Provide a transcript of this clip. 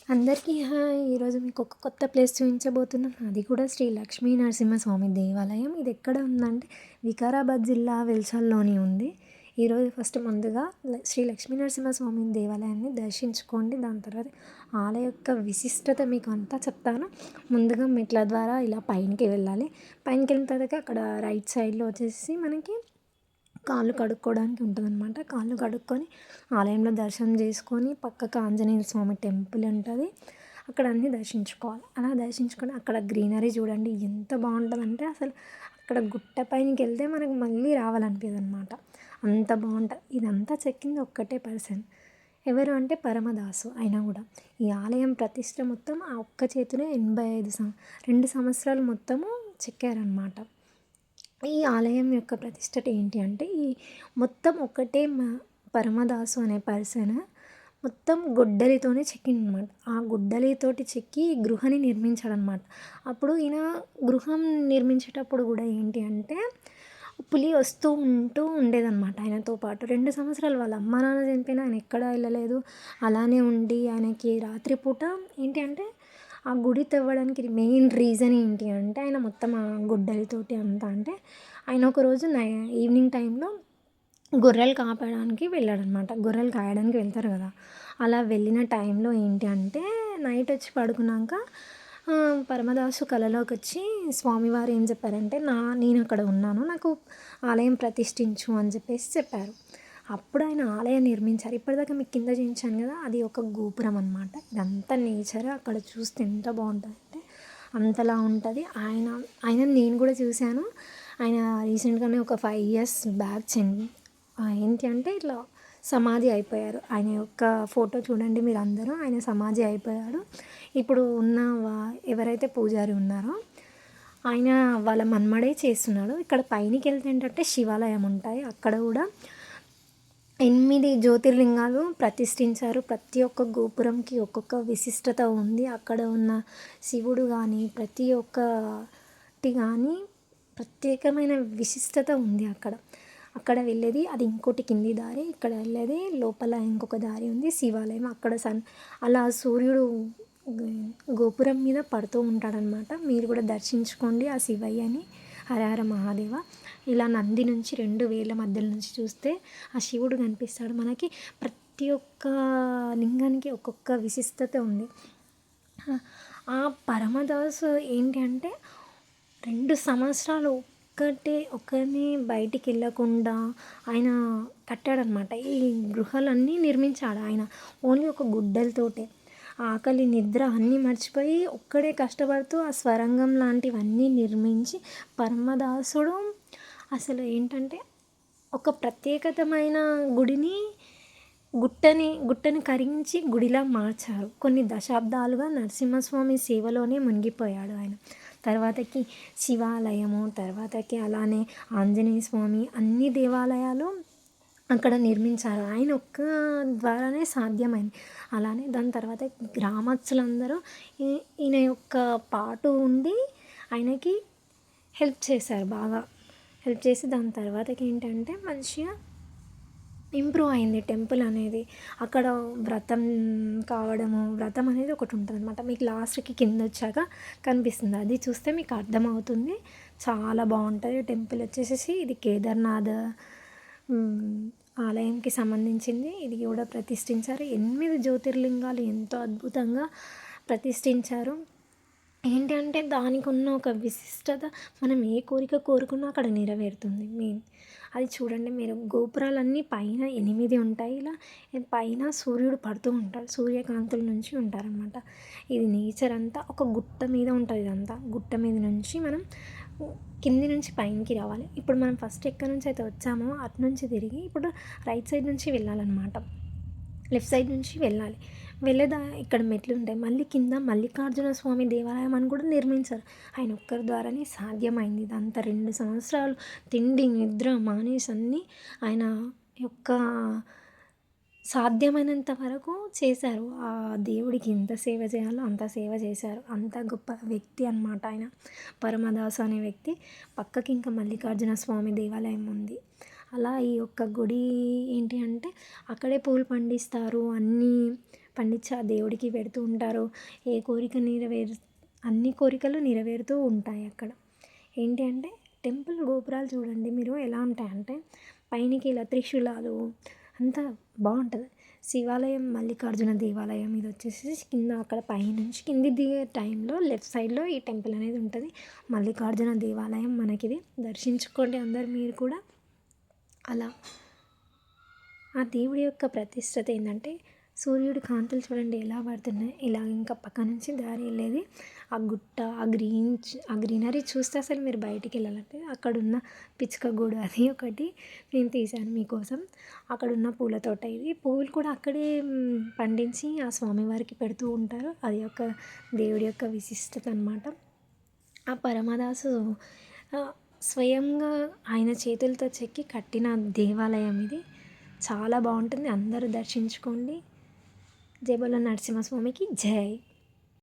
అందరికీ హాయ్! ఈరోజు మీకు ఒక కొత్త ప్లేస్ చూపించబోతున్నాను. అది కూడా శ్రీ లక్ష్మీ నరసింహస్వామి దేవాలయం. ఇది ఎక్కడ ఉందంటే వికారాబాద్ జిల్లా వెల్సల్లోని ఉంది. ఈరోజు ఫస్ట్ ముందుగా శ్రీ లక్ష్మీ నరసింహస్వామి దేవాలయాన్ని దర్శించుకోండి. దాని తర్వాత ఆలయ యొక్క విశిష్టత మీకు అంతా చెప్తాను. ముందుగా మెట్ల ద్వారా ఇలా పైనకి వెళ్ళాలి. పైనకి వెళ్ళిన తర్వాత అక్కడ రైట్ సైడ్లో వచ్చేసి మనకి కాళ్ళు కడుక్కోవడానికి ఉంటుందన్నమాట. కాళ్ళు కడుక్కొని ఆలయంలో దర్శనం చేసుకొని పక్కకు ఆంజనేయ స్వామి టెంపుల్ ఉంటుంది. అక్కడ అన్నీ దర్శించుకోవాలి. అలా దర్శించుకొని అక్కడ గ్రీనరీ చూడండి ఎంత బాగుంటుందంటే అసలు అక్కడ గుట్ట పైనకి వెళ్తే మనకు మళ్ళీ రావాలనిపించదు అనమాట. అంత బాగుంటుంది. ఇదంతా చెక్కింది ఒక్కటే పర్సన్. ఎవరు అంటే పరమదాసు. అయినా కూడా ఈ ఆలయం ప్రతిష్ట మొత్తం ఆ ఒక్క చేతిలో 85 2 సంవత్సరాలు మొత్తము చెక్కారనమాట. ఈ ఆలయం యొక్క ప్రతిష్టత ఏంటి అంటే ఈ మొత్తం ఒకటే పరమదాసు అనే పర్సన్ మొత్తం గొడ్డలితోనే చెక్కిందనమాట. ఆ గొడ్డలితోటి చెక్కి గృహాన్ని నిర్మించాడనమాట. అప్పుడు ఈయన గృహం నిర్మించేటప్పుడు కూడా ఏంటి అంటే పులి వస్తూ ఉండేదన్నమాట ఆయనతో పాటు. 2 సంవత్సరాలు వాళ్ళ అమ్మ నాన్న చనిపోయినా ఆయన ఎక్కడా వెళ్ళలేదు. అలానే ఉండి ఆయనకి రాత్రిపూట ఏంటి అంటే ఆ గుడి తవ్వడానికి మెయిన్ రీజన్ ఏంటి అంటే ఆయన మొత్తం ఆ గొడ్డలితోటి అంతా అంటే ఆయన ఒకరోజు ఈవినింగ్ టైంలో గొర్రెలు కాపడానికి వెళ్ళాడనమాట. గొర్రెలు కాయడానికి వెళ్తారు కదా, అలా వెళ్ళిన టైంలో ఏంటి అంటే నైట్ వచ్చి పడుకున్నాక పరమదాసు కలలోకి వచ్చి స్వామివారు ఏం చెప్పారంటే నేను అక్కడ ఉన్నాను, నాకు ఆలయం ప్రతిష్ఠించు అని చెప్పారు. అప్పుడు ఆయన ఆలయం నిర్మించారు. ఇప్పటిదాకా మీకు కింద చూపించాను కదా, అది ఒక గోపురం అనమాట. ఇదంతా నేచర్. అక్కడ చూస్తే ఎంత బాగుంటుంది అంటే అంతలా ఉంటుంది. ఆయన నేను కూడా చూశాను. ఆయన రీసెంట్గానే ఒక 5 years బ్యాక్ ఏంటి అంటే ఇట్లా సమాధి అయిపోయారు. ఆయన యొక్క ఫోటో చూడండి మీరు అందరూ. ఆయన సమాధి అయిపోయాడు. ఇప్పుడు ఉన్న ఎవరైతే పూజారి ఉన్నారో ఆయన వాళ్ళ మన్మడే చేస్తున్నాడు. ఇక్కడ పైనకి వెళ్తే ఏంటంటే శివాలయం ఉంటాయి. అక్కడ కూడా 8 జ్యోతిర్లింగాలు ప్రతిష్ఠించారు. ప్రతి ఒక్క గోపురంకి ఒక్కొక్క విశిష్టత ఉంది. అక్కడ ఉన్న శివుడు కానీ ప్రతి ఒక్కటి కానీ ప్రత్యేకమైన విశిష్టత ఉంది అక్కడ వెళ్ళేది అది ఇంకోటి కింది దారి, ఇక్కడ వెళ్ళేది లోపల ఇంకొక దారి ఉంది శివాలయం. అక్కడ అలా సూర్యుడు గోపురం మీద పడుతూ ఉంటాడనమాట. మీరు కూడా దర్శించుకోండి ఆ శివయ్యని. హరహర మహాదేవ. ఇలా నంది నుంచి 2 వేల మధ్యలో నుంచి చూస్తే ఆ శివుడు కనిపిస్తాడు మనకి. ప్రతి ఒక్క లింగానికి ఒక్కొక్క విశిష్టత ఉంది. ఆ పరమదాసు ఏంటి అంటే 2 సంవత్సరాలు ఒకరిని బయటికి వెళ్ళకుండా ఆయన కట్టాడనమాట. ఈ గృహాలన్నీ నిర్మించాడు ఆయన ఓన్లీ ఒక గుడ్డలతోటే. ఆకలి నిద్ర అన్నీ మర్చిపోయి ఒక్కడే కష్టపడుతూ ఆ స్వరంగం లాంటివన్నీ నిర్మించి పరమదాసుడు అసలు ఏంటంటే ఒక ప్రత్యేకతమైన గుట్టని కరించి గుడిలా మార్చారు. కొన్ని దశాబ్దాలుగా నరసింహస్వామి సేవలోనే మునిగిపోయాడు ఆయన. తర్వాతకి శివాలయము, తర్వాతకి అలానే ఆంజనేయ స్వామి అన్ని దేవాలయాలు అక్కడ నిర్మించారు. ఆయన ఒక్క ద్వారానే సాధ్యమైంది. అలానే దాని తర్వాత గ్రామస్తులందరూ ఈయన యొక్క పాటు ఉండి ఆయనకి హెల్ప్ చేశారు. బాగా హెల్ప్ చేసి దాని తర్వాతకి ఏంటంటే మంచిగా ఇంప్రూవ్ అయింది టెంపుల్ అనేది. అక్కడ వ్రతం అనేది ఒకటి ఉంటుంది అనమాట. మీకు లాస్ట్కి కింద వచ్చాక కనిపిస్తుంది. అది చూస్తే మీకు అర్థమవుతుంది. చాలా బాగుంటుంది. టెంపుల్ వచ్చేసి ఇది కేదార్నాథ్ ఆలయంకి సంబంధించింది. ఇది కూడా ప్రతిష్ఠించారు. 8 జ్యోతిర్లింగాలు ఎంతో అద్భుతంగా ప్రతిష్ఠించారు. ఏంటంటే దానికి ఉన్న ఒక విశిష్టత, మనం ఏ కోరిక కోరుకున్నా అక్కడ నెరవేరుతుంది మెయిన్. అది చూడండి మీరు. గోపురాలన్నీ పైన 8 ఉంటాయి. ఇలా పైన సూర్యుడు పడుతూ ఉంటాడు. సూర్యకాంతుల నుంచి ఉంటారనమాట. ఇది నేచర్ అంతా ఒక గుట్ట మీద ఉంటుంది. ఇదంతా గుట్ట మీద నుంచి మనం కింది నుంచి పైనకి రావాలి. ఇప్పుడు మనం ఫస్ట్ ఎక్కడి నుంచి అయితే వచ్చామో అటు నుంచి తిరిగి ఇప్పుడు రైట్ సైడ్ నుంచి వెళ్ళాలన్నమాట. లెఫ్ట్ సైడ్ నుంచి వెళ్ళాలి. ఇక్కడ మెట్లు ఉంటాయి. మళ్ళీ కింద మల్లికార్జున స్వామి దేవాలయం అని కూడా నిర్మించారు. ఆయన ఒక్కరి ద్వారానే సాధ్యమైంది ఇదంతా. 2 సంవత్సరాలు తిండి నిద్ర మానేసి అన్నీ ఆయన యొక్క సాధ్యమైనంత వరకు చేశారు. ఆ దేవుడికి ఎంత సేవ చేయాలో అంత సేవ చేశారు. అంత గొప్ప వ్యక్తి అన్నమాట ఆయన పరమదాసు అనే వ్యక్తి. పక్కకి ఇంకా మల్లికార్జున స్వామి దేవాలయం ఉంది. అలా ఈ యొక్క గుడి ఏంటి అంటే అక్కడే పూలు పండిస్తారు. అన్నీ పండించి ఆ దేవుడికి పెడుతూ ఉంటారు. ఏ కోరిక అన్ని కోరికలు నెరవేరుతూ ఉంటాయి అక్కడ. ఏంటి అంటే టెంపుల్ గోపురాలు చూడండి మీరు ఎలా ఉంటాయంటే పైనకి ఇలా త్రిశూలాలు అంతా బాగుంటుంది. శివాలయం మల్లికార్జున దేవాలయం ఇది వచ్చేసి కింద అక్కడ పైనుంచి కింది దిగే టైంలో లెఫ్ట్ సైడ్లో ఈ టెంపుల్ అనేది ఉంటుంది. మల్లికార్జున దేవాలయం మనకిది దర్శించుకోండి అందరు మీరు కూడా. అలా ఆ దేవుడి యొక్క ప్రతిష్టత ఏంటంటే సూర్యుడి కాంతులు చూడండి ఎలా పడుతున్నాయి. ఇలా ఇంకా పక్క నుంచి దారి వెళ్ళేది ఆ గుట్ట, ఆ గ్రీనరీ చూస్తే అసలు మీరు బయటికి వెళ్ళాలంటే అక్కడున్న పిచ్చుక గూడు అది ఒకటి నేను తీశాను మీకోసం. అక్కడున్న పూల తోట ఇది. పువ్వులు కూడా అక్కడే పండించి ఆ స్వామివారికి పెడుతూ ఉంటారు. అది ఒక దేవుడి యొక్క విశిష్టత అనమాట. ఆ పరమదాసు స్వయంగా ఆయన చేతులతో చెక్కి కట్టిన దేవాలయం ఇది. చాలా బాగుంటుంది. అందరూ దర్శించుకోండి. జై బోలో నరసింహస్వామికి జై.